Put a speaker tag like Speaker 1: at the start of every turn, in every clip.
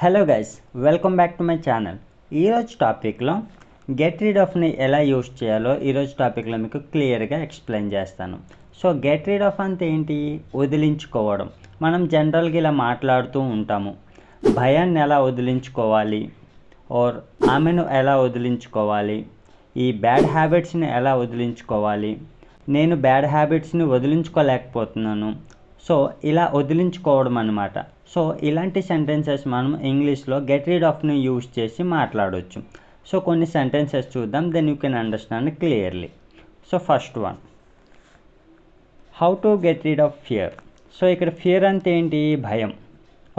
Speaker 1: Hello guys, welcome back to my channel. ఈరోజు టాపిక్లో get rid ఆఫ్ని ఎలా యూస్ చేయాలో ఈరోజు టాపిక్లో మీకు క్లియర్గా ఎక్స్ప్లెయిన్ చేస్తాను. సో గెట్ రీడ్ ఆఫ్ అంటే ఏంటి? వదిలించుకోవడం. మనం జనరల్గా ఇలా మాట్లాడుతూ ఉంటాము, భయాన్ని ఎలా వదిలించుకోవాలి, ఆర్ ఆమెను ఎలా వదిలించుకోవాలి, ఈ బ్యాడ్ హ్యాబిట్స్ని ఎలా వదిలించుకోవాలి, నేను బ్యాడ్ హ్యాబిట్స్ని వదిలించుకోలేకపోతున్నాను. సో ఇలా వదిలించుకోవడం అన్నమాట. సో ఇలాంటి సెంటెన్సెస్ మనం ఇంగ్లీష్లో గెట్ రీడ్ ఆఫ్ని యూజ్ చేసి మాట్లాడవచ్చు. సో కొన్ని సెంటెన్సెస్ చూద్దాం, then you can understand clearly. So first one, how to get rid of fear. So ఇక్కడ ఫియర్ అంటే ఏంటి? భయం.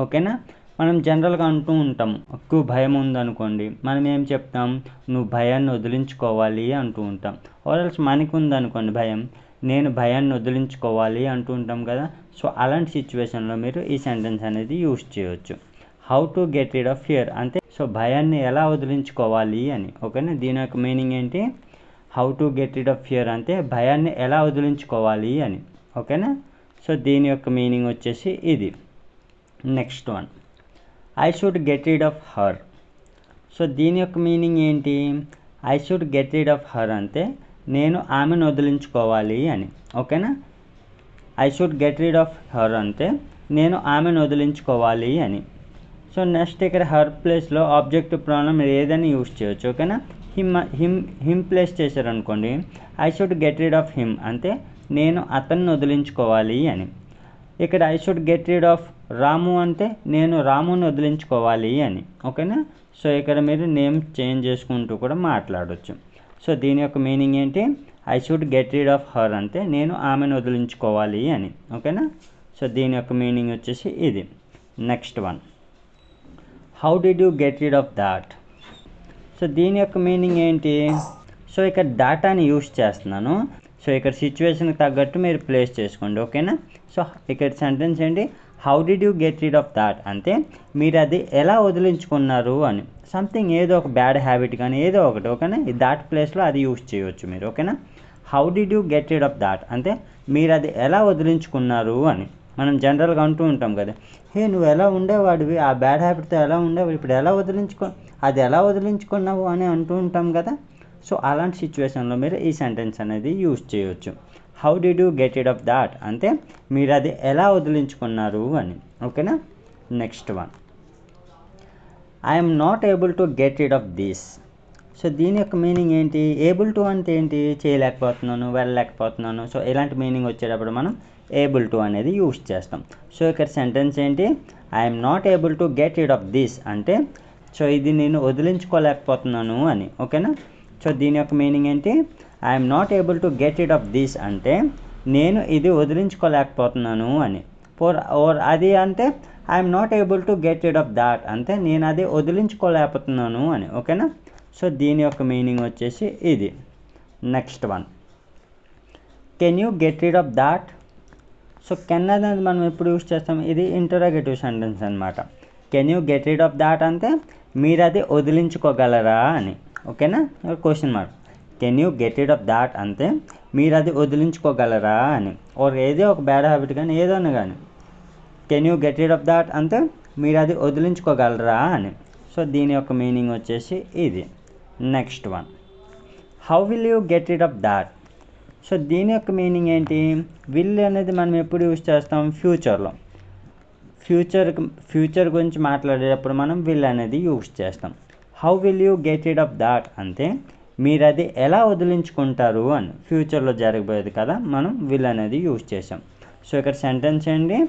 Speaker 1: ఓకేనా? మనం జనరల్గా అంటూ ఉంటాం, ఎక్కువ భయం ఉందనుకోండి, మనం ఏం చెప్తాం? నువ్వు భయాన్ని వదిలించుకోవాలి అంటూ ఉంటాం. ఆర్ఎల్స్ మనకు ఉందనుకోండి భయం, నేను భయాన్ని వదిలించుకోవాలి అంటూ ఉంటాం కదా. సో అలాంటి సిచ్యువేషన్లో మీరు ఈ సెంటెన్స్ అనేది యూజ్ చేయవచ్చు. How to get rid of fear అంటే సో భయాన్ని ఎలా వదిలించుకోవాలి అని. ఓకేనా? దీని యొక్క మీనింగ్ ఏంటి? How to get rid of fear అంటే భయాన్ని ఎలా వదిలించుకోవాలి అని. ఓకేనా? సో దీని యొక్క మీనింగ్ వచ్చేసి ఇది. Next one, I should get rid of her. So దీని యొక్క మీనింగ్ ఏంటి? I should get rid of her అంటే నేను ఆమెను వదిలించుకోవాలి అని. ఓకేనా? I should get rid of her అంటే నేను ఆమెను వదిలించుకోవాలి అని. సో నెక్స్ట్ ఇక్కడ హర్ ప్లేస్లో ఆబ్జెక్టివ్ ప్రోనౌన్ మీరు ఏదైనా యూజ్ చేయొచ్చు. ఓకేనా? హిమ్ ప్లేస్ చేశారనుకోండి, I should get rid of him అంటే నేను అతన్ని వదిలించుకోవాలి అని. ఇక్కడ I should get rid of రాము అంటే నేను రాముని వదిలించుకోవాలి అని. ఓకేనా? సో ఇక్కడ మీరు నేమ్ చేంజ్ చేసుకుంటూ కూడా మాట్లాడవచ్చు. సో దీని యొక్క మీనింగ్ ఏంటి? I should get rid of her అంటే నేను ఆమెను వదిలించుకోవాలి అని. ఓకేనా? సో దీని యొక్క మీనింగ్ వచ్చేసి ఇది. Next one, how did you get rid of that. So దీని యొక్క మీనింగ్ ఏంటి? సో ఇక్కడ డాటాని యూస్ చేస్తున్నాను. సో ఇక్కడ సిచ్యువేషన్కి తగ్గట్టు మీరు ప్లేస్ చేసుకోండి. ఓకేనా? సో ఇక్కడ సెంటెన్స్ ఏంటి? How did you get rid of that అంటే మీరు అది ఎలా వదిలించుకున్నారు అని. సంథింగ్ ఏదో ఒక బ్యాడ్ హ్యాబిట్ కానీ ఏదో ఒకటి. ఓకేనా? ఈ దాట్ ప్లేస్లో అది యూజ్ చేయవచ్చు మీరు. ఓకేనా? How did you get rid of that అంటే మీరు అది ఎలా వదిలించుకున్నారు అని. మనం జనరల్గా అంటూ ఉంటాం కదా, హే నువ్వు ఎలా ఉండేవాడివి, ఆ బ్యాడ్ హ్యాబిట్తో ఎలా ఉండేవాడు, ఇప్పుడు అది ఎలా వదిలించుకున్నావు అని అంటూ ఉంటాం కదా. సో అలాంటి సిచ్యువేషన్లో మీరు ఈ సెంటెన్స్ అనేది యూజ్ చేయవచ్చు. How did you get rid of that అంటే మీరు అది ఎలా వదిలించుకున్నారు అని. ఓకేనా? Next one, I'm not able to get rid of this. So దీని యొక్క మీనింగ్ ఏంటి? ఏబుల్ టు అంటే ఏంటి? చేయలేకపోతున్నాను, వెళ్ళలేకపోతున్నాను. సో ఇలాంటి మీనింగ్ వచ్చేటప్పుడు మనం ఏబుల్ టు అనేది యూజ్ చేస్తాం. సో ఇక్కడ సెంటెన్స్ ఏంటి? I'm not able to get rid of this అంటే సో ఇది నేను వదిలించుకోలేకపోతున్నాను అని. ఓకేనా? సో దీని యొక్క మీనింగ్ ఏంటి? I'm not able to get rid of this అంటే నేను ఇది వదిలించుకోలేకపోతున్నాను అని. ఓర్ అది అంటే I'm not able to get rid of that అంటే నేను అది వదిలించుకోలేకపోతున్నాను అని. ఓకేనా? సో దీని యొక్క మీనింగ్ వచ్చేసి ఇది. Next one, can you get rid of that. So can అనేది మనం ఎప్పుడు యూజ్ చేస్తాం? ఇది ఇంటరాగేటివ్ సెంటెన్స్ అనమాట. Can you get rid of that అంటే మీరు అది వదిలించుకోగలరా అని. ఓకేనా? Question mark. Can you get rid of that అంటే మీరు అది వదిలించుకోగలరా అని. ఓర్ ఏదో ఒక బ్యాడ్ హ్యాబిట్ కానీ ఏదైనా కానీ can you get rid of that అంటే మీరు అది వదిలించుకోగలరా అని. సో దీని యొక్క మీనింగ్ వచ్చేసి ఇది. Next one, how will you get rid of that. So దీని యొక్క మీనింగ్ ఏంటి? విల్ అనేది మనం ఎప్పుడు యూజ్ చేస్తాం? ఫ్యూచర్లో. ఫ్యూచర్ గురించి మాట్లాడేటప్పుడు మనం విల్ అనేది యూజ్ చేస్తాం. How will you get rid of that అంటే మీరు అది ఎలా వదిలించుకుంటారు అని. ఫ్యూచర్లో జరగబోయేది కదా, మనం విల్ అనేది యూజ్ చేసాం. సో ఇక్కడ సెంటెన్స్ ఏంటి?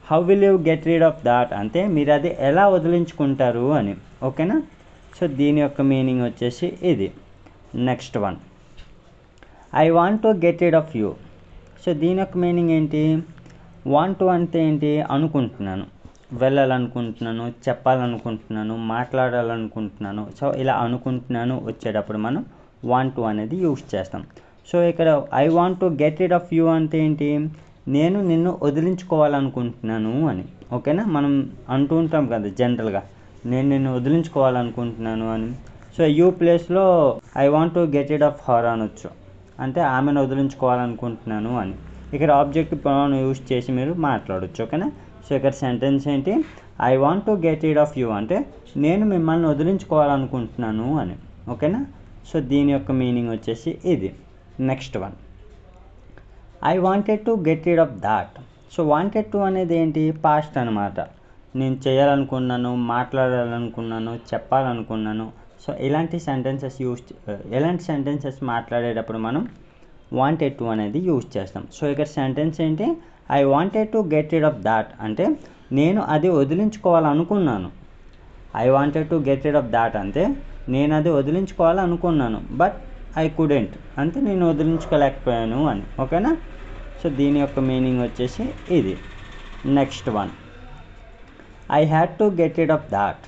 Speaker 1: How will you get rid of that అంటే మీరు అది ఎలా వదిలించుకుంటారు అని. ఓకేనా? సో దీని యొక్క మీనింగ్ వచ్చేసి ఇది. Next one, I want to get rid of you. So దీని యొక్క మీనింగ్ ఏంటి? వాంట్ టు అంటే ఏంటి? అనుకుంటున్నాను, వెళ్ళాలనుకుంటున్నాను, చెప్పాలనుకుంటున్నాను, మాట్లాడాలనుకుంటున్నాను. సో ఇలా అనుకుంటున్నాను వచ్చేటప్పుడు మనం వాంట్ టు అనేది యూజ్ చేస్తాం. సో ఇక్కడ I want to get rid of you అంటే ఏంటి? నేను నిన్ను వదిలించుకోవాలనుకుంటున్నాను అని. ఓకేనా? మనం అంటూ ఉంటాం కదా జనరల్గా, నేను నిన్ను వదిలించుకోవాలనుకుంటున్నాను అని. సో యూ ప్లేస్లో I want to get rid of her అనొచ్చు, అంటే ఆమెను వదిలించుకోవాలనుకుంటున్నాను అని. ఇక్కడ ఆబ్జెక్ట్ ప్రొనౌన్ యూజ్ చేసి మీరు మాట్లాడవచ్చు. ఓకేనా? సో ఇక్కడ సెంటెన్స్ ఏంటి? I want to get rid of you అంటే నేను మిమ్మల్ని వదిలించుకోవాలనుకుంటున్నాను అని. ఓకేనా. సో దీని యొక్క మీనింగ్ వచ్చేసి ఇది. Next one, I wanted to get rid of that. So wanted to అనేది ఏంటి, పాస్ట్ అనమాట. నేను చేయాలనుకున్నాను, మాట్లాడాలనుకున్నాను, చెప్పాలనుకున్నాను. సో ఇలాంటి సెంటెన్సెస్ మాట్లాడేటప్పుడు మనం వాంటెడ్ టు అనేది యూజ్ చేస్తాం. సో ఇక్కడ సెంటెన్స్ ఏంటి, I wanted to get rid of that అంటే నేను అది వదిలించుకోవాలనుకున్నాను. I wanted to get rid of that అంటే నేను అది వదిలించుకోవాలనుకున్నాను, బట్ ఐ కుడెంట్ అంటే నేను వదిలించుకోలేకపోయాను అని. ఓకేనా. సో దీని యొక్క మీనింగ్ వచ్చేసి ఇది. Next one, I had to get rid of that.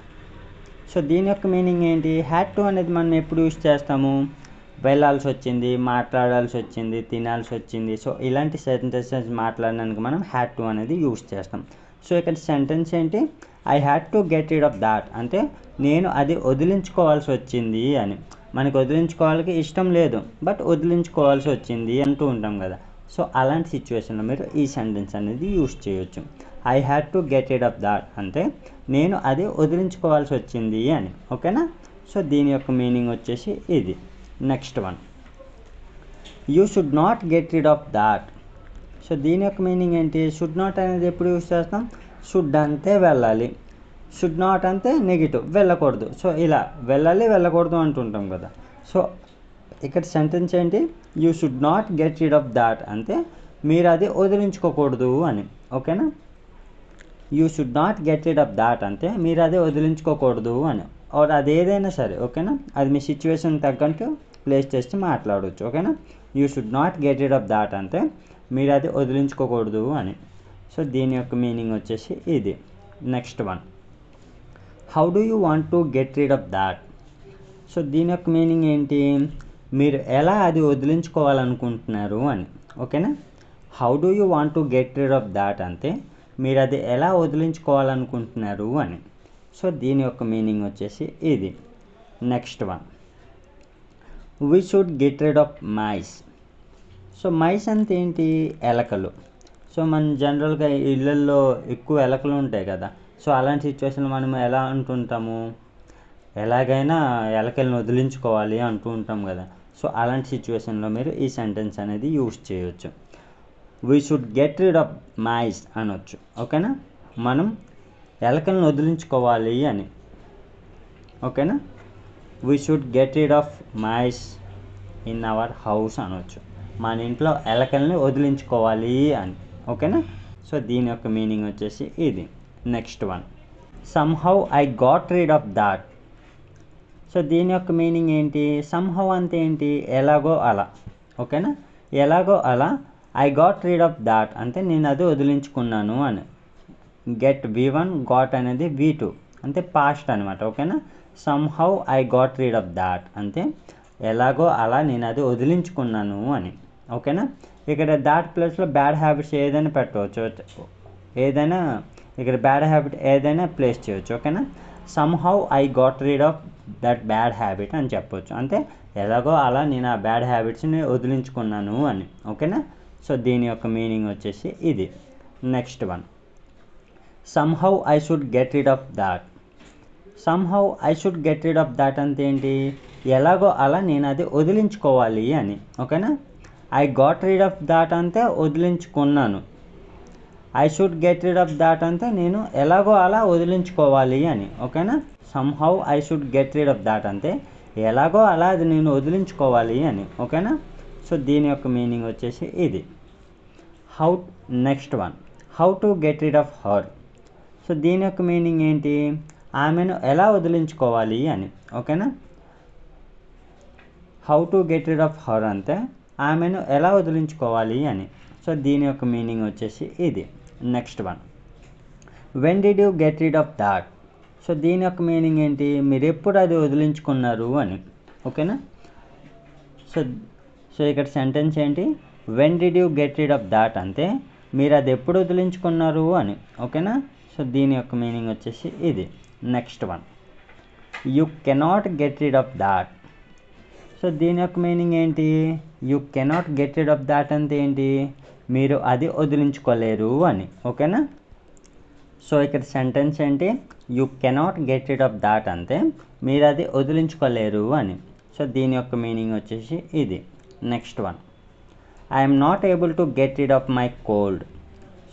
Speaker 1: So దీని యొక్క మీనింగ్ ఏంటి, హ్యాడ్ టు అనేది మనం ఎప్పుడు యూజ్ చేస్తాము, వెళ్ళాల్సి వచ్చింది, మాట్లాడాల్సి వచ్చింది, తినాల్సి వచ్చింది. సో ఇలాంటి సెంటెన్సెస్ మాట్లాడడానికి మనం హ్యాడ్ టు అనేది యూజ్ చేస్తాం. సో ఇక్కడ సెంటెన్స్ ఏంటి, I had to get rid of that అంటే నేను అది వదిలించుకోవాల్సి వచ్చింది అని. మనకి వదిలించుకోవాలకి ఇష్టం లేదు, బట్ వదిలించుకోవాల్సి వచ్చింది అంటూ ఉంటాం కదా. సో అలాంటి సిచ్యువేషన్లో మీరు ఈ సెంటెన్స్ అనేది యూజ్ చేయొచ్చు. I had to get rid of that అంటే నేను అది వదిలించుకోవాల్సి వచ్చింది అని. ఓకేనా. సో దీని యొక్క మీనింగ్ వచ్చేసి ఇది. Next one, you should not get rid of that. So దీని యొక్క మీనింగ్ ఏంటి, షుడ్ నాట్ అనేది ఎప్పుడు యూజ్ చేస్తాం, షుడ్ అంటే వెళ్ళాలి, షుడ్ నాట్ అంటే నెగిటివ్, వెళ్ళకూడదు. సో ఇలా వెళ్ళాలి వెళ్ళకూడదు అంటుంటాం కదా. సో ఇక్కడ సెంటెన్స్ ఏంటి, you should not get rid of that అంటే మీరు అది వదిలించుకోకూడదు అని. ఓకేనా. You should not get rid of that అంటే మీరు అది వదిలించుకోకూడదు అని. ఆర్ అది ఏదైనా సరే. ఓకేనా. అది మీ సిచ్యువేషన్ తగ్గట్టు ప్లేస్ చేసి మాట్లాడవచ్చు. ఓకేనా. You should not get rid of that అంటే మీరు అది వదిలించుకోకూడదు అని. సో దీని యొక్క మీనింగ్ వచ్చేసి ఇది. Next one, how do you want to get rid of that. So దీని యొక్క మీనింగ్ ఏంటి, మీరు ఎలా అది వదిలించుకోవాలనుకుంటున్నారు అని. ఓకేనా. How do you want to get rid of that అంటే మీరు అది ఎలా వదిలించుకోవాలనుకుంటున్నారు అని. సో దీని యొక్క మీనింగ్ వచ్చేసి ఇది. Next one, we should get rid of mice. So mice అంటే ఏంటి, ఎలకలు. సో మన జనరల్గా ఇళ్ళల్లో ఎక్కువ ఎలకలు ఉంటాయి కదా. సో అలాంటి సిచ్యువేషన్లో మనం ఎలా అంటుంటాము, ఎలాగైనా ఎలకలను వదిలించుకోవాలి అంటూ ఉంటాం కదా. సో అలాంటి సిచ్యువేషన్లో మీరు ఈ సెంటెన్స్ అనేది యూజ్ చేయొచ్చు. We should get rid of mice అనొచ్చు. ఓకేనా. మనం ఎలకలను వదిలించుకోవాలి అని. ఓకేనా. We should get rid of mice in our house అనొచ్చు. మన ఇంట్లో ఎలకల్ని వదిలించుకోవాలి అని. ఓకేనా. సో దీని యొక్క మీనింగ్ వచ్చేసి ఇది. Next one, somehow I got rid of that. So దీని యొక్క మీనింగ్ ఏంటి, సమ్హౌ అంటే ఏంటి, ఎలాగో అలా. ఓకేనా. ఎలాగో అలా I got rid of that అంటే నేను అది వదిలించుకున్నాను అని. గెట్ V1, గాట్ అనేది V2 అంటే పాస్ట్ అనమాట. ఓకేనా. Somehow I got rid of that అంటే ఎలాగో అలా నేను అది వదిలించుకున్నాను అని. ఓకేనా. ఇక్కడ దాట్ ప్లేస్లో బ్యాడ్ హ్యాబిట్స్ ఏదైనా పెట్టవచ్చు, ఏదైనా ఇక్కడ బ్యాడ్ హ్యాబిట్ ఏదైనా ప్లేస్ చేయొచ్చు. ఓకేనా. Somehow I got rid of that bad habit అని చెప్పొచ్చు. అంటే ఎలాగో అలా నేను ఆ బ్యాడ్ హ్యాబిట్స్ని వదిలించుకున్నాను అని. ఓకేనా. సో దీని యొక్క మీనింగ్ వచ్చేసి ఇది. Next one, somehow I should get rid of that. Somehow I should get rid of that అంటే ఏంటి, ఎలాగో అలా నేను అది వదిలించుకోవాలి అని. ఓకేనా. I got rid of that అంటే వదిలించుకున్నాను. I should get rid of that అంటే నేను ఎలాగో అలా వదిలించుకోవాలి అని. ఓకేనా. Somehow I should get rid of that అంటే ఎలాగో అలా అది నేను వదిలించుకోవాలి అని. ఓకేనా. సో దీని యొక్క మీనింగ్ వచ్చేసి ఇది. Next one, how to get rid of her. So దీని యొక్క మీనింగ్ ఏంటి, ఆమెను ఎలా వదిలించుకోవాలి అని. ఓకేనా. How to get rid of her అంటే ఆమెను ఎలా వదిలించుకోవాలి అని. సో దీని యొక్క మీనింగ్ వచ్చేసి ఇది. Next one, when did you get rid of that. So దీని యొక్క మీనింగ్ ఏంటి, మీరు ఎప్పుడు అది వదిలించుకున్నారు అని. ఓకేనా. సో ఇక్కడ సెంటెన్స్ ఏంటి, when did you get rid of that అంటే మీరు అది ఎప్పుడు వదిలించుకున్నారు అని. ఓకేనా. సో దీని యొక్క మీనింగ్ వచ్చేసి ఇది. Next one, you cannot get rid of that. So దీని యొక్క మీనింగ్ ఏంటి, you cannot get rid of that అంటే ఏంటి, మీరు అది వదిలించుకోలేరు అని. ఓకేనా. సో ఇక్కడ సెంటెన్స్ ఏంటి, you cannot get rid of that అంటే మీరు అది వదిలించుకోలేరు అని. సో దీని యొక్క మీనింగ్ వచ్చేసి ఇది. Next one, I'm not able to get rid of my cold.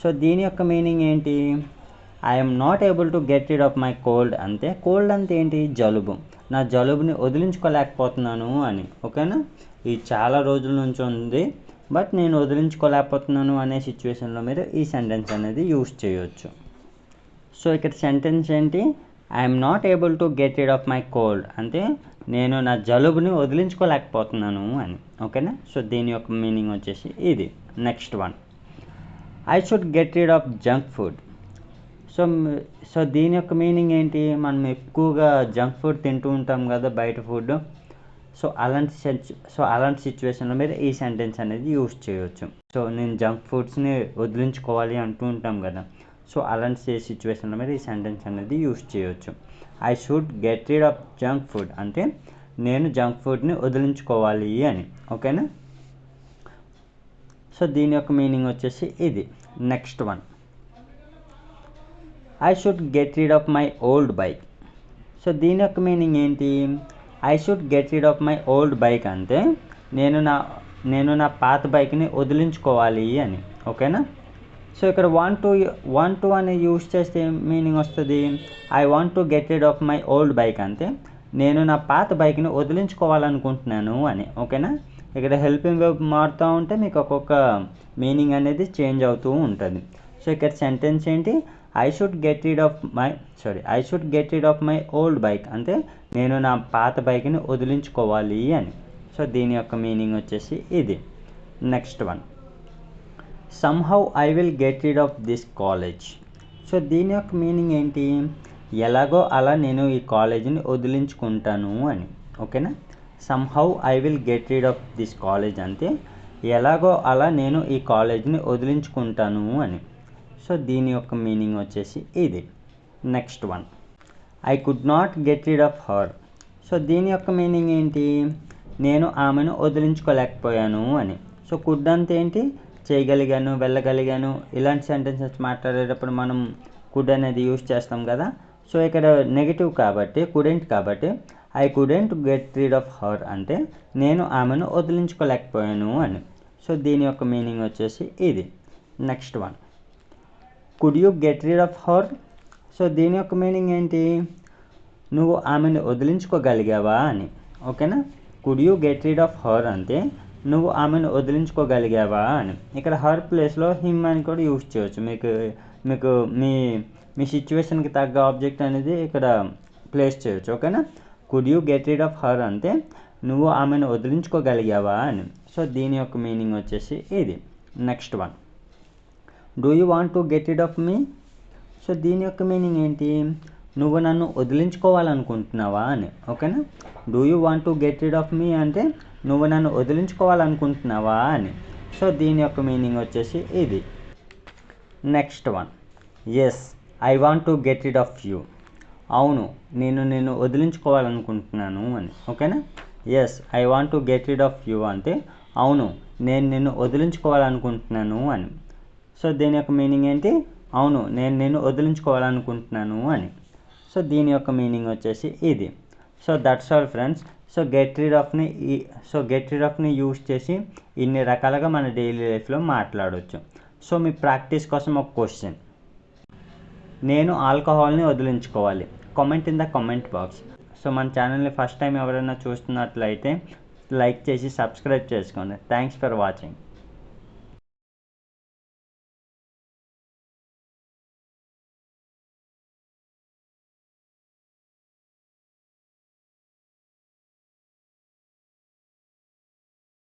Speaker 1: So దీని యొక్క మీనింగ్ ఏంటి, I'm not able to get rid of my cold అంటే కోల్డ్ అంటే ఏంటి, జలుబు, నా జలుబుని వదిలించుకోలేకపోతున్నాను అని. ఓకేనా, ఇది చాలా రోజుల నుంచి ఉంది బట్ నేను వదిలించుకోలేకపోతున్నాను అనే సిచ్యువేషన్లో మీరు ఈ సెంటెన్స్ అనేది యూస్ చేయొచ్చు. సో ఇక్కడ సెంటెన్స్ ఏంటి, I'm not able to get rid of my cold అంటే నేను నా జలుబుని వదిలించుకోలేకపోతున్నాను అని. ఓకేనా, సో దీని యొక్క మీనింగ్ వచ్చేసి ఇది. Next one, I should get rid of junk food. So దీని యొక్క మీనింగ్ ఏంటి, మనం ఎక్కువగా జంక్ ఫుడ్ తింటూ ఉంటాం కదా, బయట ఫుడ్. సో అలాంటి సిచ్యువేషన్లో మీరు ఈ సెంటెన్స్ అనేది యూస్ చేయవచ్చు. సో నేను జంక్ ఫుడ్స్ని వదిలించుకోవాలి అంటూ ఉంటాం కదా, సో అలాంటి సిచ్యువేషన్లో మీరు ఈ సెంటెన్స్ అనేది యూస్ చేయవచ్చు. I should get rid of junk food అంటే నేను జంక్ ఫుడ్ని వదిలించుకోవాలి అని. ఓకేనా, సో దీని యొక్క మీనింగ్ వచ్చేసి ఇది. Next one, I should get rid of my old bike. So దీని యొక్క మీనింగ్ ఏంటి, I should get rid of my old bike అంటే నేను నా పాత బైక్ని వదిలించుకోవాలి అని. ఓకేనా, సో ఇక్కడ వాంట్ టు అని యూస్ చేస్తే మీనింగ్ వస్తుంది, I want to get rid of my old bike అంటే నేను నా పాత బైక్ని వదిలించుకోవాలనుకుంటున్నాను అని. ఓకేనా, ఇక్కడ హెల్పింగ్ వర్బ్ మారుతూ ఉంటే మీకు ఒక్కొక్క మీనింగ్ అనేది చేంజ్ అవుతూ ఉంటుంది. సో ఇక్కడ సెంటెన్స్ ఏంటి, I should get rid of my old bike అంటే నేను నా పాత బైక్ని వదిలించుకోవాలి అని. సో దీని యొక్క మీనింగ్ వచ్చేసి ఇది. Next one, somehow I will get rid of this college. So దీని యొక్క మీనింగ్ ఏంటి, ఎలాగో అలా నేను ఈ కాలేజీని వదిలించుకుంటాను అని. ఓకేనా, somehow I will get rid of this college అంటే ఎలాగో అలా నేను ఈ కాలేజీని వదిలించుకుంటాను అని. సో దీని యొక్క మీనింగ్ వచ్చేసి ఇది. Next one, I could not get rid of her. So దీని యొక్క మీనింగ్ ఏంటి, నేను ఆమెను వదిలించుకోలేకపోయాను అని. సో కుడ్ అంటే ఏంటి, చేయగలిగాను, వెళ్ళగలిగాను, ఇలాంటి సెంటెన్సెస్ మాట్లాడేటప్పుడు మనం కుడ్ అనేది యూస్ చేస్తాం కదా. సో ఇక్కడ నెగిటివ్ కాబట్టి కుడెంట్ కాబట్టి I couldn't get rid of her అంటే నేను ఆమెను వదిలించుకోలేకపోయాను అని. సో దీని యొక్క మీనింగ్ వచ్చేసి ఇది. Next one, could you get rid of her. So దీని యొక్క మీనింగ్ ఏంటి, నువ్వు ఆమెను వదిలించుకోగలిగావా అని. ఓకేనా, could you get rid of her అంటే నువ్వు ఆమెను వదిలించుకోగలిగావా అని. ఇక్కడ హర్ ప్లేస్లో హిమ్ అని కూడా యూస్ చేయవచ్చు. మీకు మీ సిచ్యువేషన్కి తగ్గ ఆబ్జెక్ట్ అనేది ఇక్కడ ప్లేస్ చేయొచ్చు. ఓకేనా, could you get rid of her అంటే నువ్వు ఆమెను వదిలించుకోగలిగావా అని. సో దీని యొక్క మీనింగ్ వచ్చేసి ఇది. Next one, do you want to get rid of me. So దీని యొక్క మీనింగ్ ఏంటి, నువ్వు నన్ను వదిలించుకోవాలనుకుంటున్నావా అని. ఓకేనా, do you want to get rid of me అంటే నువ్వు నన్ను వదిలించుకోవాలనుకుంటున్నావా అని. సో దీని యొక్క మీనింగ్ వచ్చేసి ఇది. Next one, yes I want to get rid of you. అవును, నేను వదిలించుకోవాలనుకుంటున్నాను అని. ఓకేనా, yes I want to get rid of you అంటే అవును నేను నిన్ను వదిలించుకోవాలనుకుంటున్నాను అని. సో దీని యొక్క మీనింగ్ ఏంటి, అవును నేను వదిలించుకోవాలనుకుంటున్నాను అని. సో దీని యొక్క మీనింగ్ వచ్చేసి ఇది. So that's all friends. So get rid ఆఫ్ని యూస్ చేసి ఇన్ని రకాలుగా మన డైలీ లైఫ్లో మాట్లాడవచ్చు. సో మీ ప్రాక్టీస్ కోసం ఒక క్వశ్చన్, నేను ఆల్కహాల్ని వదిలించుకోవాలి, comment in the comment box. So మన ఛానల్ని ఫస్ట్ టైం ఎవరైనా చూస్తున్నట్లయితే లైక్ చేసి సబ్స్క్రైబ్ చేసుకోండి. Thanks for watching.